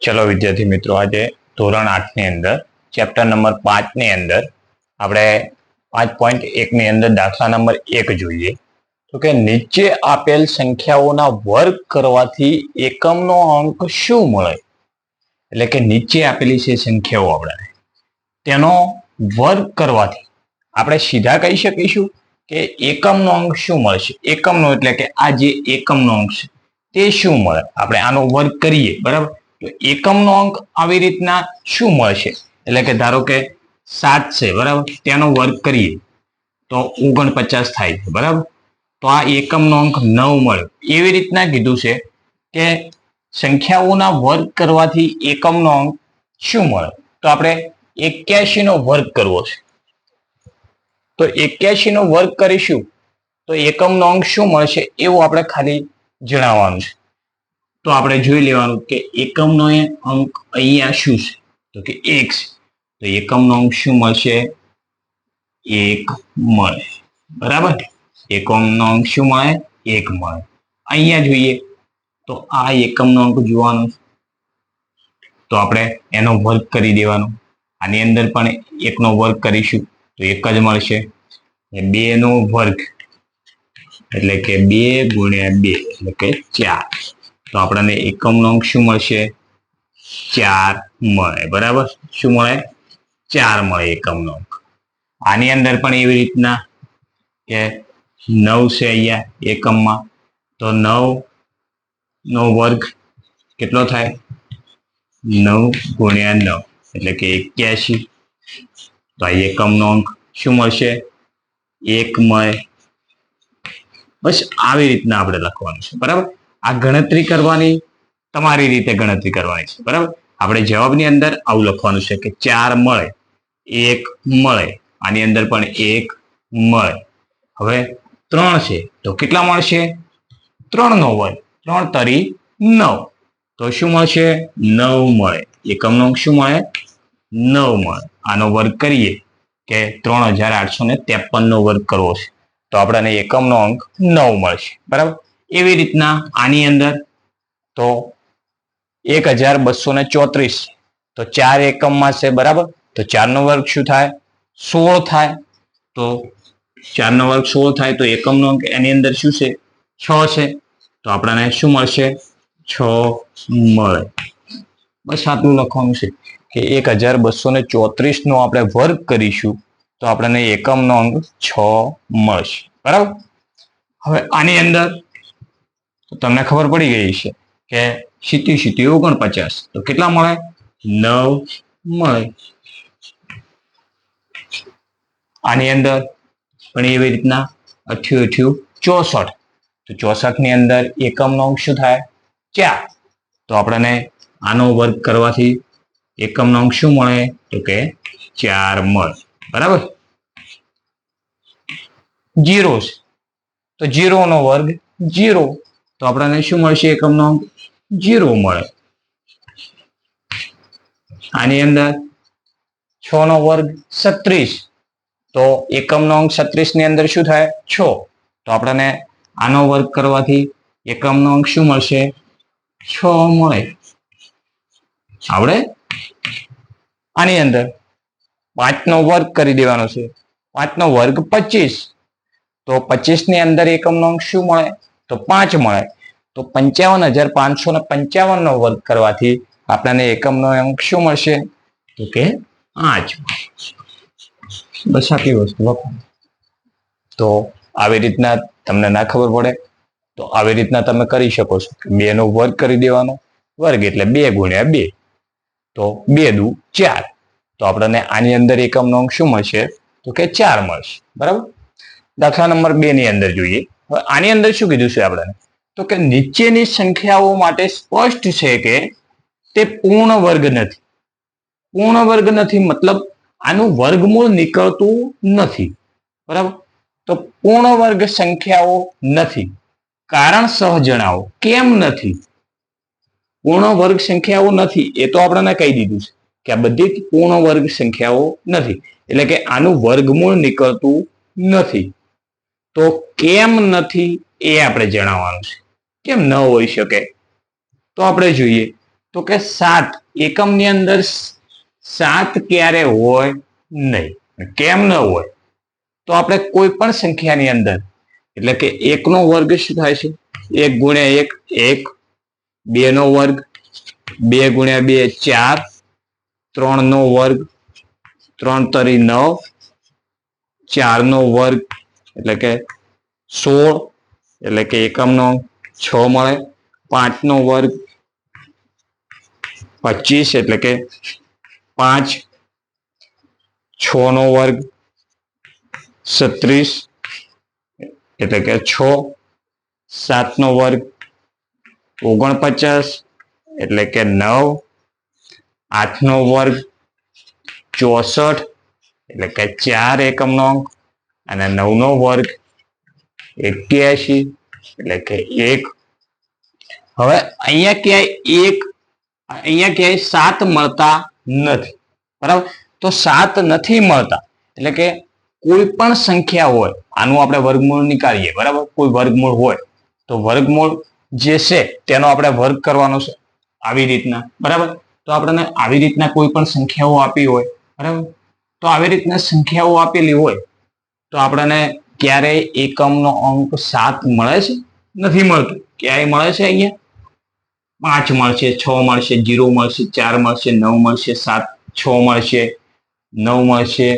ચલો વિદ્યાર્થી મિત્રો, આજે ધોરણ 8 ની અંદર ચેપ્ટર નંબર 5 ની અંદર આપણે 5.1 ની અંદર દાખલા નંબર 1 જોઈએ. તો કે નીચે આપેલ સંખ્યાઓના વર્ગ કરવાથી એકમનો અંક શું મળે? એટલે કે નીચે આપેલી છે સંખ્યાઓ, આપણે તેનો વર્ગ કરવાથી આપણે સીધા કહી શકીશું કે એકમનો અંક શું મળશે. એકમનો એટલે કે આ જે એકમનો અંક છે તે શું મળે. આપણે આનો વર્ગ કરીએ, બરાબર, તો એકમનો અંક આવી રીતના શું મળશે? એટલે કે ધારો કે 7 છે, બરાબર, તેનો વર્ગ કરીએ તો 49 થાય છે, બરાબર. તો આ એકમનો અંક 9 મળ્યો. એવી રીતના કીધું છે કે સંખ્યાઓના વર્ગ કરવાથી એકમનો અંક શું મળે? તો આપણે 81 નો વર્ગ કરવો છે, તો 81 નો વર્ગ કરીશું તો એકમનો અંક શું મળશે એવું આપણે ખાલી જણાવવાનું છે. તો આપણે જોઈ લેવાનું કે એકમનો અંક અહીંયા શું છે, તો કે 1 છે. તો એકમનો અંક શું મળશે? 1 મળે, બરાબર. એકમનો અંક શું મળે? 1 મળે. અહીંયા જોઈએ તો આ એકમનો અંક જોવાનો, તો આપણે એનો વર્ગ કરી દેવાનો. આની અંદર પણ 1 નો વર્ગ કરીશું તો 1 જ મળશે. 2 નો વર્ગ એટલે કે 2 ગુણ્યા 2 એટલે કે 4. તો આપણને એકમનો અંક શું મળશે? 4 મળે, બરાબર. શું મળે? 4 મળે એકમનો અંક. આની અંદર પણ એવી રીતના કે 9 છે અહીંયા એકમમાં, તો 9 નો વર્ગ કેટલો થાય? 9 ગુણ્યા 9 એટલે કે 81. તો આ એકમનો અંક શું મળશે? 1 મળે. બસ આવી રીતના આપણે લખવાનું છે, બરાબર. આ ગણતરી કરવાની, તમારી રીતે ગણતરી કરવાની છે, બરાબર. આપણે જવાબની અંદર આવું લખવાનું છે કે 4 મળે, 1 મળે, આની અંદર પણ 1 મળે. હવે 3 છે તો કેટલા મળશે? 3 નો વર્ગ, 3 તરી 9, તો શું મળશે? 9 મળે. એકમનો અંક શું મળે? 9 મળે. આનો વર્ગ કરીએ કે 3853 નો વર્ગ કરવો છે તો આપણને એકમનો અંક 9 મળશે, બરાબર. એવી રીતના આની અંદર તો 1234 તો 4 એકમમાં છે, બરાબર. તો 4 નો વર્ગ શું થાય? 16 થાય. તો 4 નો વર્ગ 16 થાય તો એકમનો અંક એની અંદર શું છે? 6 છે. તો આપણને શું મળશે? 6 મળે. બસ આટલું લખવાનું છે કે 1234 નો આપણે વર્ગ કરીશું તો આપણને એકમનો અંક 6 મળશે, બરાબર. હવે આની અંદર તમને ખબર પડી ગઈ છે કે 7 49 તો કેટલા મળે? 9 મળે. આની અંદર પણ એવી રીતના 88 64 તો 64 ની અંદર એકમનો અંક શું થાય? 4. તો આપણને આનો વર્ગ કરવાથી એકમનો અંક શું મળે? તો કે 4 મળે, બરાબર. 0 છે તો 0 નો વર્ગ 0, તો આપણને શું મળશે? એકમનો અંક 0 મળે. આની અંદર 6 નો વર્ગ 36 તો એકમનો અંક 36 ની અંદર શું થાય? 6. તો આપણને આનો વર્ગ કરવાથી એકમનો અંક શું મળશે? 6 મળે. આવડે? આની અંદર 5 નો વર્ગ કરી દેવાનો છે. 5 નો વર્ગ 25 તો 25 ની અંદર એકમનો અંક શું મળે? તો 5 મળે. તો 55,555 નો વર્ગ કરવાથી આપણને એકમનો અંક શું મળશે? તો કે 5. બસ આટલી વસ્તુ લખો. તો આવી રીતના તમને ના ખબર પડે તો આવી રીતના તમે કરી શકો છો. 2 નો વર્ગ કરી દેવાનો, વર્ગ એટલે 2 ગુણ્યા 2 તો 2 દુ 4. તો આપણને આની અંદર એકમનો અંક શું મળશે? તો કે 4 મળશે, બરાબર. દાખલા નંબર 2 ની અંદર જોઈએ. હવે આની અંદર શું કીધું છે આપણે? તો કે નીચેની સંખ્યાઓ માટે સ્પષ્ટ છે કે તે પૂર્ણ વર્ગ નથી. પૂર્ણ વર્ગ નથી મતલબ આનું વર્ગમૂળ નીકળતું નથી, બરાબર. તો પૂર્ણ વર્ગ સંખ્યાઓ નથી. કારણ સહ જણાવો. કેમ નથી? પૂર્ણ વર્ગ સંખ્યાઓ નથી એ તો આપણને કહી દીધું છે કે આ બધી પૂર્ણ વર્ગ સંખ્યાઓ નથી, એટલે કે આનું વર્ગમૂળ નીકળતું નથી. તો કેમ નથી એ આપણે જણાવવાનું છે. કેમ ન હોઈ શકે? તો આપણે જોઈએ તો કે 7 એકમની અંદર 7 ક્યારે હોય નહીં. કેમ ન હોય? તો આપણે કોઈ પણ સંખ્યાની અંદર એટલે કે 1 નો વર્ગ શું થાય છે? 1 ગુણ્યા 1 1, 2 નો વર્ગ 2 ગુણ્યા 2 4, 3 નો વર્ગ 3 તરી 9, 4 નો વર્ગ એટલે કે 16 એટલે કે એકમનો 6 મળે, 5 નો વર્ગ 25 એટલે કે 5, 6 નો વર્ગ 36 એટલે કે 6, 7 નો વર્ગ 49 એટલે કે 9, 8 નો વર્ગ 64 એટલે કે 4 એકમનો અંક અને 9 નો વર્ગ 81 એટલે કે 1. હવે અહીંયા ક્યાંય 7 મળતા નથી, બરાબર? તો 7 નથી મળતા એટલે કે કોઈ પણ સંખ્યા હોય, આનું આપણે વર્ગમૂળ નીકાળીએ, બરાબર? કોઈ વર્ગમૂળ હોય તો વર્ગમૂળ જે છે તેનો આપણે વર્ગ કરવાનો છે આવી રીતના, બરાબર? તો આપણને આવી રીતના કોઈ પણ સંખ્યાઓ આપી હોય, બરાબર? તો આવી રીતના સંખ્યાઓ આપેલી હોય તો આપણને ક્યારેય એકમનો અંક 7 મળે છે? નથી મળતું. ક્યાંય મળે છે? અહીંયા 5 મળશે, 6 મળશે, 0 મળશે, 4 મળશે, 9 મળશે, 7, 6 મળશે, 9 મળશે,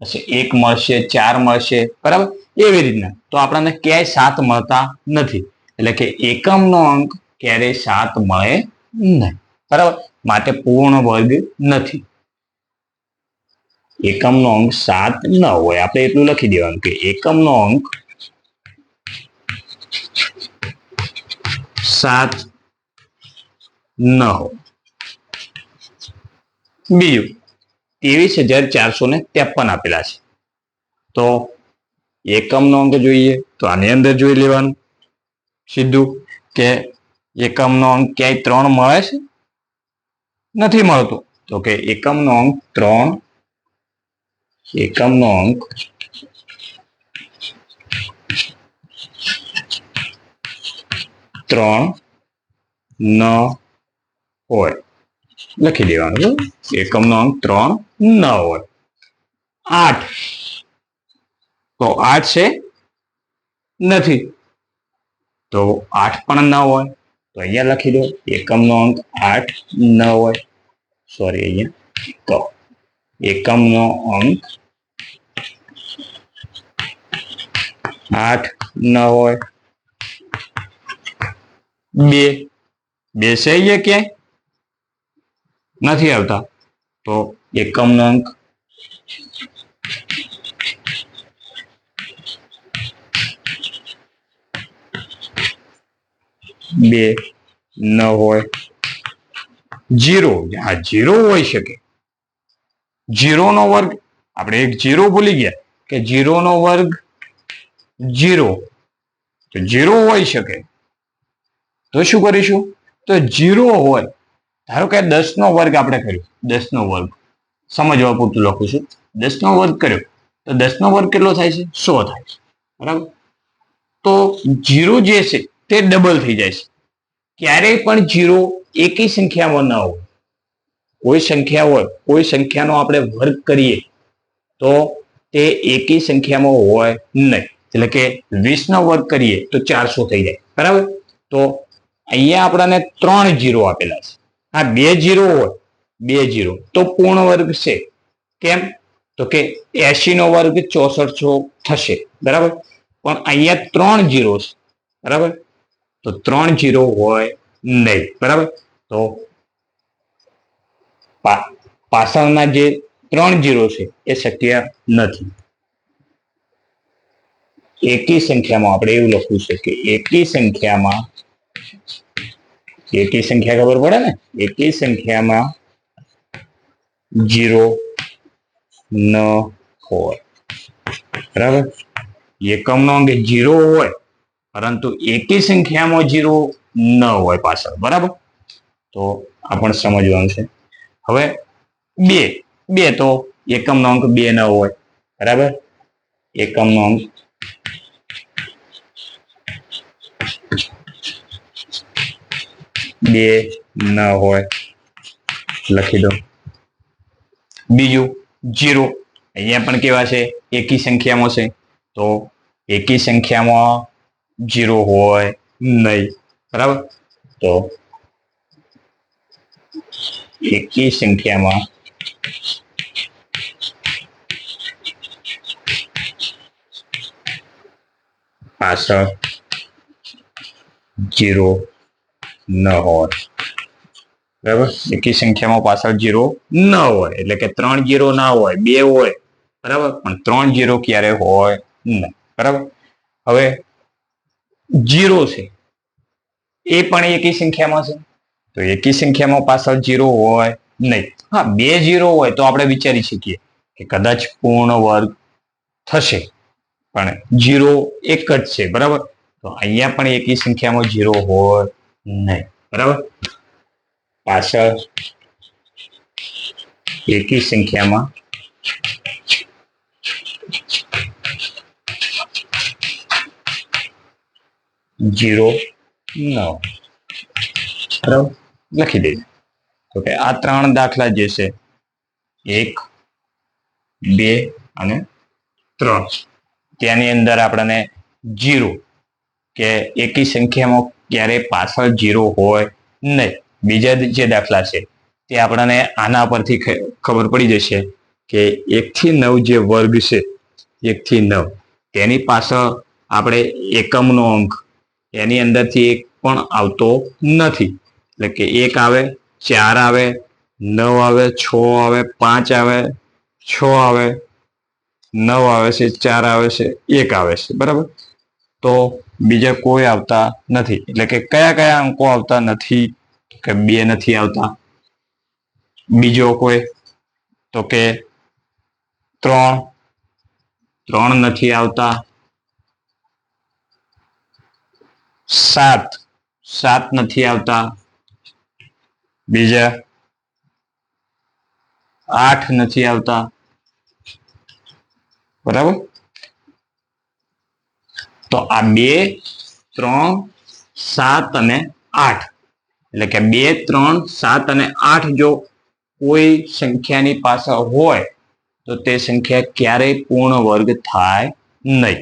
પછી 1 મળશે, 4 મળશે, બરાબર? એવી રીતના તો આપણને ક્યાંય 7 મળતા નથી એટલે કે એકમનો અંક ક્યારેય 7 મળે નહીં, બરાબર? માટે પૂર્ણ વર્ગ નથી. એકમનો અંક 7 ન હોય, આપણે એટલું લખી દેવાનું કે એકમનો અંક 7 ન હોય. બીજું 23,453 આપેલા છે તો એકમનો અંક જોઈએ તો આની અંદર જોઈ લેવાનું સીધું કે એકમનો અંક ક્યાંય 3 મળે છે? નથી મળતો. તો કે એકમનો અંક 3 ન હોય, લખી દેવાનું. એકમનો અંક 3 ન હોય. 8 તો 8 છે? નથી. તો 8 પણ ન હોય તો અહીંયા લખી દો એકમનો અંક 8 ન હોય. સોરી, અહીંયા તો એકમનો અંક 8 ન હોય. 2 છે અહીંયા ક્યાંય? નથી આવતા. તો એકમનો અંક 2 ન હોય. 0, હા 0 હોઈ શકે. 0 નો વર્ગ, આપણે એક 0 ભૂલી ગયા કે 0 નો વર્ગ 0, તો 0 હોઈ શકે. તો શું કરીશું? તો 0 હોય, ધારો કે 10 નો વર્ગ આપણે કર્યો, 10 નો વર્ગ સમજવા પૂરતું લખું છું. 10 નો વર્ગ કર્યો તો 10 નો વર્ગ કેટલો થાય છે? 100 થાય છે, બરાબર? તો 0 જે છે તે ડબલ થઈ જાય છે. ક્યારેય પણ 0 એકી સંખ્યામાં ન હોય. કોઈ સંખ્યા હોય, કોઈ સંખ્યાનો આપણે વર્ગ કરીએ તો તે એકી સંખ્યામાં હોય નહીં. એટલે કે 20 નો વર્ગ કરીએ તો 400 થઈ જાય, બરાબર? તો અહીંયા આપણને 3 0 આપેલા છે. હા, 2 0 હોય, 2 0 તો પૂર્ણ વર્ગ છે. કેમ? તો કે 80 નો વર્ગ 6400 થશે, બરાબર? પણ અહીંયા 3 0 છે, બરાબર? તો 3 0 હોય નહીં, બરાબર? તો પાછળના જે 3 0 છે એ શક્ય નથી. એકી સંખ્યામાં આપણે એવું લખવું છે કે એકી સંખ્યા ખબર પડે ને? એકી સંખ્યામાં 0 ન હોય, બરાબર? એકમનો અંક 0 હોય પરંતુ એકી સંખ્યામાં 0 ન હોય પાછળ, બરાબર? તો આ પણ સમજવાનું છે. હવે 2 તો એકમનો અંક 2 ન હોય, બરાબર? એકમનો અંક 2 બે ન હોય, લખી દો. બીજું 0, અહીંયા પણ કેવા છે? એકી સંખ્યામાં છે, તો એકી સંખ્યામાં 0 હોય નહીં, બરાબર. તો એકી સંખ્યામાં પાછળ 0 ન હોય, બરાબર. એકી સંખ્યામાં પાછળ 0 ન હોય એટલે કે 3 0 ના હોય, 2 હોય, બરાબર, પણ 3 0 ક્યારે હોય નહીં, બરાબર. હવે 0 છે એ પણ એકી સંખ્યામાં છે, તો એકી સંખ્યામાં પાછળ 0 હોય નહીં. હા, 2 0 હોય તો આપણે વિચારી શકીએ કે કદાચ પૂર્ણ વર્ગ થશે, પણ 0 એક જ છે, બરાબર. તો અહીંયા પણ એકી સંખ્યામાં 0 હોય નહીં, બરાબર. પાછળ એકી સંખ્યામાં 0 ન હોય, બરાબર, લખી દઈએ. તો કે આ 3 દાખલા જે છે 1, 2 અને 3, ત્યાંની અંદર આપણને 0 કે એકી સંખ્યામાં ક્યારેય પાછળ 0 હોય નહીં. બીજા જે દાખલા છે તે આપણને આના પરથી ખબર પડી જશે કે 1 થી 9 જે વર્ગ છે, 1 થી 9, તેની પાછળ આપણે એકમનો અંક એની અંદરથી 1 પણ આવતો નથી, એટલે કે 1 આવે, 4 આવે, 9 આવે, 6 આવે, 5 આવે, 6 આવે, 9 આવે છે, 4 આવે છે, 1 આવે છે, બરાબર. તો બીજા કોઈ આવતા નથી, એટલે કે કયા કયા અંકો આવતા નથી? કે 2 નથી આવતા. બીજો કોઈ? તો કે 3 નથી આવતા. 7 નથી આવતા. બીજા 8 નથી આવતા, બરાબર. તો આ 2, 3, 7 અને 8, એટલે કે 2, 3, 7 અને 8 જો કોઈ સંખ્યાની પાછળ હોય તો તે સંખ્યા ક્યારેય પૂર્ણ વર્ગ થાય નહીં.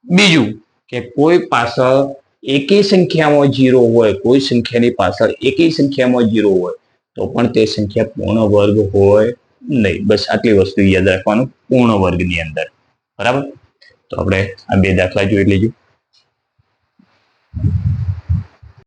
બીજું કે કોઈ પાછળ એકી સંખ્યામાં 0 હોય, કોઈ સંખ્યાની પાછળ એકી સંખ્યામાં 0 હોય તો પણ તે સંખ્યા પૂર્ણ વર્ગ હોય નહીં. બસ આટલી વસ્તુ યાદ રાખવાનું પૂર્ણ વર્ગની અંદર, બરાબર. તો આપણે આ 2 દાખલા જોઈ લેજો.